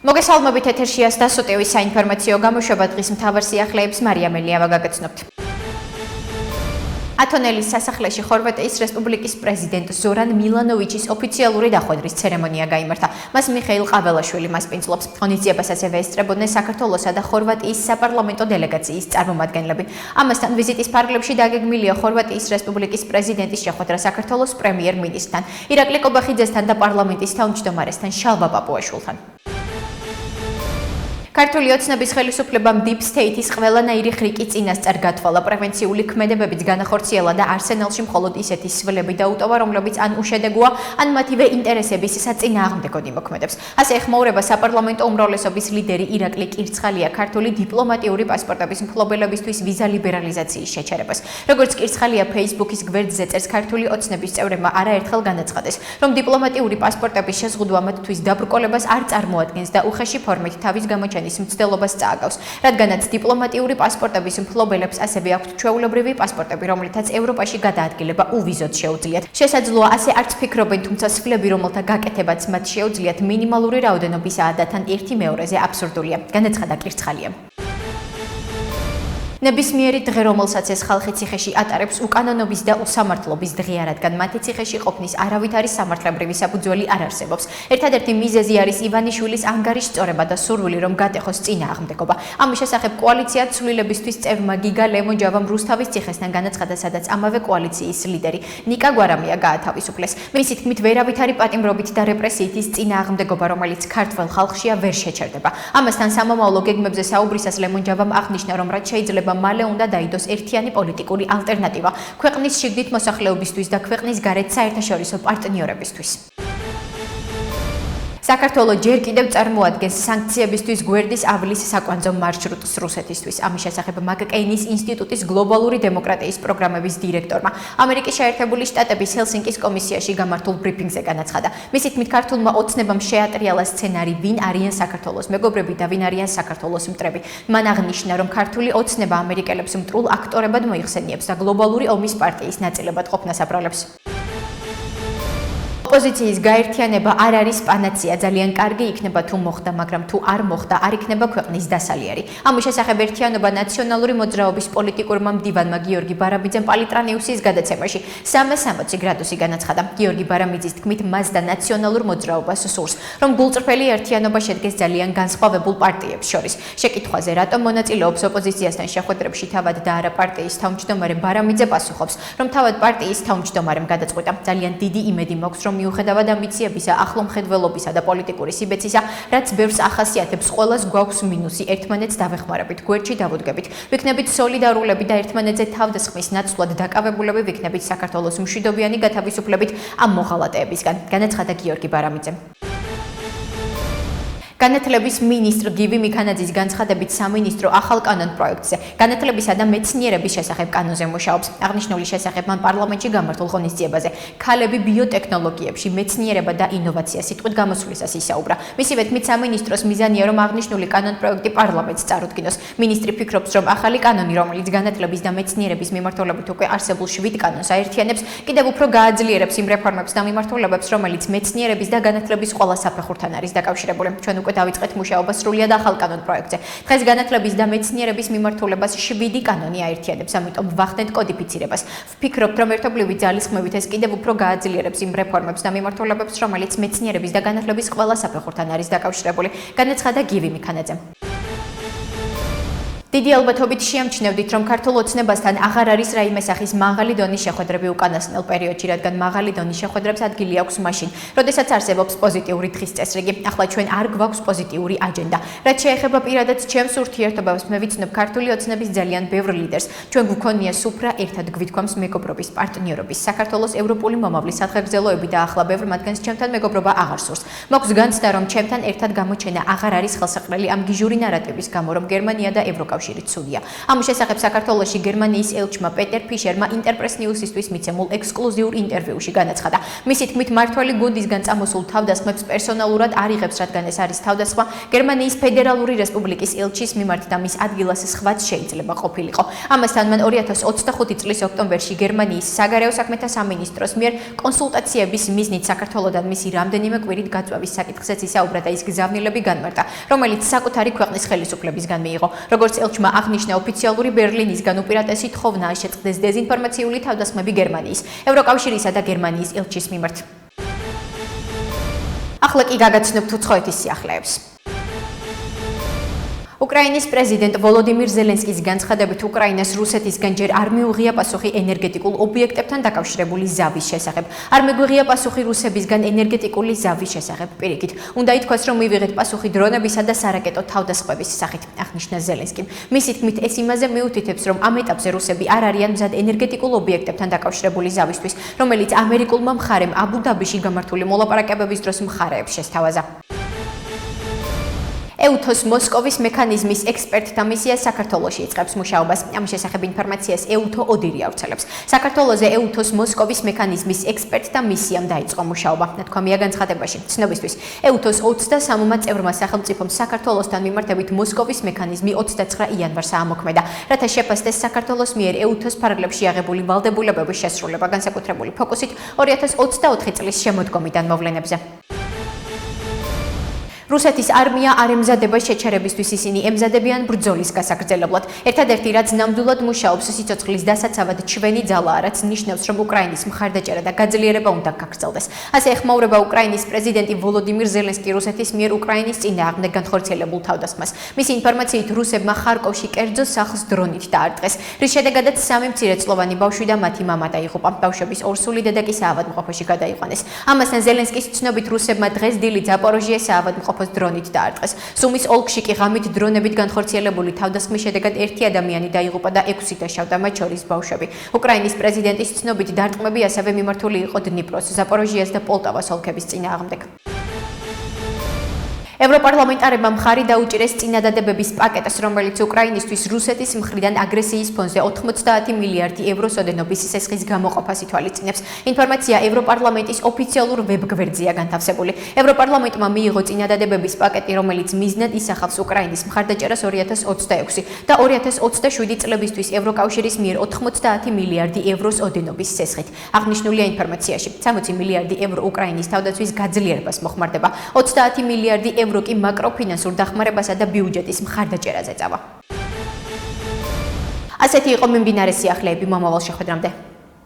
მოგესალმებით ეთერშია დასოტევის საინფორმაციო გამოშვება დღის მთავარ სიახლეებს მარია მელიავა გაგაცნობთ. ათონელის სასახლეში ხორვატიის რესპუბლიკის პრეზიდენტ ზორან მილანოვიჩის ოფიციალური დახვედრის ცერემონია გაიმართა. მას მიხეილ ყაველაშვილი მასპინძლობს. ღონისძიებას ასევე ესწრებოდნენ საქართველოსა და ხორვატიის საპარლამენტო დელეგაციის წარმომადგენლები. ამასთან ვიზიტის ფარგლებში დაგეგმილია ხორვატიის რესპუბლიკის პრეზიდენტის შეხვედრა საქართველოს პრემიერ-მინისტრთან, ირაკლი კობახიძესთან და პარლამენტის თავმჯდომარესთან შალვა პაპუაშვილთან. ქართული ოცნების ხელისუფლებამ Deep State-ის ყველანაირი ხრიკი წინასწარ გათვალა. პრევენციული ქმედებებიც განახორციელა და არსენალში მხოლოდ ისეთი სვლები დაუტოვა, რომლებიც ან უშედეგოა, ან მათივე ინტერესების საწინააღმდეგოდ იმოქმედებს. ასე ეხმაურება საპარლამენტო უმრავლესობის ლიდერი ირაკლი კირცხალია ქართული დიპლომატიური პასპორტების მფლობელებისთვის ვიზა ლიბერალიზაციის შეჩერებას. როგორც კირცხალია Facebook-ის გვერდზე წერს, ქართული ოცნების წევრებმა არაერთხელ განაცხადეს, რომ დიპლომატიური პასპორტების შეზღუდვა მათთვის დაბრკოლებას არ წარმოადგენს და უხეში ფორმით თავის გამოჩენის მცდელობას წააგავს, რადგანაც დიპლომატიური პასპორტების მფლობელებს ასევე აქვთ ჩვეულებრივი პასპორტები, რომლითაც ევროპაში გადაადგილება უვიზოდ შეუძლიათ. შესაძლოა ასე არც ფიქრობენ, თუმცა სვლები, რომელთა გაკეთებაც მათ შეუძლიათ, მინიმალური რაოდენობისაა და თან 1/2-ზე აბსურდულია, განაცხადა კირცხალია. ნებისმიერი დღე, რომელსაც ეს ხალხი ციხეში ატარებს, უკანონობის და უსამართლობის დღეა, რადგან მათი ციხეში ყოფნის არავითარი სამართლებრივი საფუძველი არ არსებობს. ერთადერთი მიზეზი არის ივანიშვილის ანგარიშ სწორება და სურვილი, რომ გატეხოს წინააღმდეგობა. ამის შესახებ კოალიცია ცვლილებისთვის წევრმა გიგა ლემონჯავამ რუსთავის ციხესთან განაცხადა, სადაც ამავე კოალიციის ლიდერი ნიკა გვარამია გაათავისუფლეს. მისი თქმით, ვერავითარი პატიმრობით და რეპრესიით ის წინააღმდეგობა, რომელიც ქართველ ხალხშია, ვერ შეჩერდება. ამასთან სამომავლო გეგმებზე საუბრისას ლემონჯავამ აღნიშნა, რომ რაც შეიძლება მალე უნდა დაიდოს ერთიანი პოლიტიკური ალტერნატივა ქვეყნის შიგნით მოსახლეობისთვის და ქვეყნის გარეთ საერთაშორისო პარტნიორებისთვის. საქართველოს ჯერ კიდევ წარმოადგენს სანქციებისთვის გვერდის ავლის საკვანძო მარშრუტს რუსეთისთვის. ამის შესახებ მაკ-კეინის ინსტიტუტის გლობალური დემოკრატიის პროგრამების დირექტორმა ამერიკის შეერთებული შტატების ჰელსინკის კომისიაში გამართულ ბრიფინგზე განაცხადა. მისი თქმით, ქართულმა ოცნებამ შეატრიალა სცენარი, ვინ არიან საქართველოს მეგობრები და ვინ არიან საქართველოს მტრები. მან აღნიშნა, რომ ქართული ოცნება ამერიკელებს მტრულ აქტორებად მოიხსენიებს და გლობალური ომის პარტიის ნაწილებად ყოფნას აპრალებს. ოპოზიციის გაერთიანება არ არის პანაცეა, ძალიან კარგი იქნება თუ მოხდა, მაგრამ თუ არ მოხდა, არ იქნება ქვეყნის დასალიერი. ამის შესახებ ერთიანობა ნაციონალური მოძრაობის პოლიტიკურმა მდივანმა გიორგი ბარამიძემ პალიტრანიუსის გადაცემაში 360 გრადუსი განაცხადა. გიორგი ბარამიძის თქმით, მას და ნაციონალურ მოძრაობას სურს, რომ გულწრფელი ერთიანობა შედგეს ძალიან განსხვავებულ პარტიებს შორის. შეკითხვაზე, რატომ მონაწილეობს ოპოზიციასთან შეხვედრებში თავად და არა პარტიის თავმჯდომარე, ბარამიძე პასუხობს, რომ თავად პარტიის თავმჯდომარემ გადაწყვიტა. ძალიან დიდი იმედი მაქვს, რომ მიუხედავად ამბიციებისა, ახლომხედველობისა და პოლიტიკური სიბეცისა, რაც ბევრს ახასიათებს, ყველას გვაქვს მინუსი, ერთმანეთს დავეხმარებით, გვერდში დავუდგებით, ვიქნებით სოლიდარულები და ერთმანეთზე თავდასხმის ნაცვლად დაკავებულები ვიქნებით საქართველოს მშვიდობიანი გათავისუფლებით ამ მოღალატეებისგან, განაცხადა გიორგი ბარამიძემ. განათლების მინისტრ გივი მიქანაძის განცხადებით სამინისტრო ახალ კანონ პროექტზე, განათლებისა და მეცნიერების შესახებ კანონზე მუშაობს. აღნიშნული შესახებ მან პარლამენტში გამართულ ღონისძიებაზე ქალები ბიოტექნოლოგიებში, მეცნიერება და ინოვაცია სიტყვით გამოსვლისას ისაუბრა. მისივე თქმით, სამინისტროს მიზანია, რომ აღნიშნული კანონ პროექტი პარლამენტს წარუდგინოს. მინისტრი ფიქრობს, რომ ახალი კანონი, რომელიც განათლების და მეცნიერების მიმართულებით უკვე არსებულ 7 კანონს აერთიანებს, კიდევ უფრო გააძლიერებს იმ რეფორმებს და მიმართულებებს, რომელიც მეცნიერების და განათლების ყველა საფეხურთან არის დაკავშირებული. ჩვენ უკვე დავიწყეთ მუშაობა სრულად ახალ კანონ პროექტზე. დღეს განათლების და მეცნიერების მიმართულებას 7 კანონი აერთიანებს, ამიტომ ვახდენთ კოდიფიცირებას. ვფიქრობთ, რომ ერთობლივი ძალისხმევით ეს კიდევ უფრო გააძლიერებს იმ რეფორმებს და მიმართულებებს, რომელიც მეცნიერების და განათლების ყველა საფეხურთან არის დაკავშირებული, განაცხადა გივი მიქანაძემ. დიდი ალბათობით შეამჩნევდით, რომ ქართულ ოცნებასთან აღარ არის რაიმე სახის მაღალი დონის შეხვედრები უკანასკნელ პერიოდში, რადგან მაღალი დონის შეხვედრებს ადგილი აქვს მაშინ, როდესაც არსებობს პოზიტიური დღის წესრიგი. ახლა ჩვენ არ გვაქვს პოზიტიური აჯენდა. რაც შეეხება პირადად ჩემს ურთიერთობებს, მე ვიცნობ ქართული ოცნების ძალიან ბევრ ლიდერს. ჩვენ გვქონია სუფრა, ერთად გვითქვამს მეგობრობის, პარტნიორობის, საქართველოს ევროპული მომავლის სათხერგზელოები და ახლა ბევრ მათგანს ჩემთან მეგობრობა აღარ სურს. მაქვს განცდა, რომ ჩემთან ერთად გამოჩენა აღარ არის ხელსაყრელი ამ გიჟური ნარატივის გამო, რომ გერმანია და ევროკავშირი ევროკავშირით სულია. ამის შესახებ საქართველოში გერმანიის ელჩმა პეტერ ფიშერმა ინტერპრეს ნიუსისთვის მიცემულ ექსკლუზიურ ინტერვიუში განაცხადა. მისი თქმით, მმართველი გუნდისგან წამოსულ თავდასხმებს პერსონალურად არ იღებს, რადგან ეს არის თავდასხმა გერმანიის ფედერალური რესპუბლიკის ელჩის მიმართ და მის ადგილას სხვაც შეიძლება ყოფილიყო. ამასთან მან 2025 წლის ოქტომბერში გერმანიის საგარეო საქმეთა სამინისტროს მიერ კონსულტაციების მიზნით საქართველოდან მისი რამდენიმე კვირით გაწვევის საკითხზეც ისაუბრა და ის გზავნილები განმარტა, რომელიც საკუთარი ქვეყნის ხელისუფლებისგან მიიღო. როგორც ელჩმა აღნიშნა, ოფიციალური ბერლინისგან უპირატესი თხოვნა შეწყდეს დეზინფორმაციული თავდასხმები გერმანიის, ევროკავშირისა და გერმანიის ელჩის მიმართ. ახლა კი გაგაცნობთ უცხოეთის სიახლეებს. უკრაინის პრეზიდენტ ვოლოდიმირ ზელენსკის განცხადებით, უკრაინას რუსეთისგან ჯერ არ მიუღია პასუხი ენერგეტიკულ ობიექტებთან დაკავშირებული ზავის შესახებ. არ მიგვიღია პასუხი რუსებისგან ენერგეტიკული ზავის შესახებ. პირიქით, უნდა ითქვას, რომ მივიღეთ პასუხი დრონებისა და სარაკეტო თავდასხმების სახით, აღნიშნა ზელენსკიმ. მისი თქმით, ეს იმაზე მიუთითებს, რომ ამ ეტაპზე რუსები არ არიან მზად ენერგეტიკულ ობიექტებთან დაკავშირებული ზავისთვის, რომელიც ამერიკულმა მხარემ აბუ-დაბიში გამართული მოლაპარაკებების დროს მხარეებს შესთავაზა. EUTOS მოსკოვის მექანიზმის ექსპერტთა მისია საქართველოში იწყებს მუშაობას. ამის შესახებ ინფორმაციას EUTO ODIR ავრცელებს. საქართველოზე EUTOS მოსკოვის მექანიზმის ექსპერტთა მისიამ დაიწყო მუშაობა. ნათქვამია განცხადებაში. ცნობისთვის, EUTOS 23 წევრმა სახელმწიფომ საქართველოსთან მიმართებით მოსკოვის მექანიზმი 29 იანვარს აამოქმედა, რათა შეფასდეს საქართველოს მიერ EUTOS ფარგლებში აღებული ვალდებულებების შესრულება, განსაკუთრებული ფოკუსით 2024 წლის შემოდგომიდან მოვლენებზე. რუსეთის არმია არ ემზადება შეჩერებისთვის, ისინი ემზადებიან ბრძოლის გასაგრძელებლად. ერთადერთი, რაც ნამდვილად მუშაობს, სიცოცხლის დასაცავად ჩვენი ძალაა, რაც ნიშნავს, რომ უკრაინის მხარდაჭერა და გაძლიერება უნდა გაგრძელდეს. ასე ეხმაურება უკრაინის პრეზიდენტი ვოლოდიმირ ზელენსკი რუსეთის მიერ უკრაინის წინააღმდეგ განხორციელებულ თავდასხმას. მისი ინფორმაციით, რუსებმა ხარკოვში კერძო სახლს დრონით დაარტყეს, რის შედეგადაც 3 მცირეწლოვანი ბავშვი და მათი მამა დაიღუპა. ბავშვების ორსული დედა კი საავადმყოფოში გადაიყვანეს. ამასთან ზელენსკის ცნობით, რუსებმა დღეს დილით ზაპოროჟიეს საავადმყოფოში დრონით დაარტყეს. სუმის ოლქში კი ღამით დრონებით განხორციელებული თავდასხმის შედეგად 1 ადამიანი დაიღუპა და 6 დაშავდა, მათ შორის ბავშვები. უკრაინის პრეზიდენტის ცნობით, დარტყმები ასევე მიმართული იყო დნიპროს, ზაპოროჟიას და პოლტავას ოლქების წინააღმდეგ. ევროპარლამენტარებმა მხარი დაუჭირეს წინადადებების პაკეტს, რომელიც უკრაინისთვის რუსეთის მხრიდან აგრესიის ფონზე 90 მილიარდი ევროს ოდენობის სესხის გამოყოფას ითვალისწინებს. ინფორმაცია ევროპარლამენტის ოფიციალურ ვებგვერდზეა განთავსებული. ევროპარლამენტმა მიიღო წინადადებების პაკეტი, რომელიც მიზნად ისახავს უკრაინის მხარდაჭერას 2026 და 2027 წლებისთვის ევროკავშირის მიერ 90 მილიარდი ევროს ოდენობის სესხით. აღნიშნულია ინფორმაციაში, 60 მილიარდი ევრო უკრაინის თავდაცვის გაძლიერებას მოხმარდება, 30 მილიარდი ევრო კი მაკროფინანსურ დახმარებასა და ბიუჯეტის მხარდაჭერაზე წავა. ასეთი იყო მიმდინარე სიახლეები მომავალ შეხვედრამდე.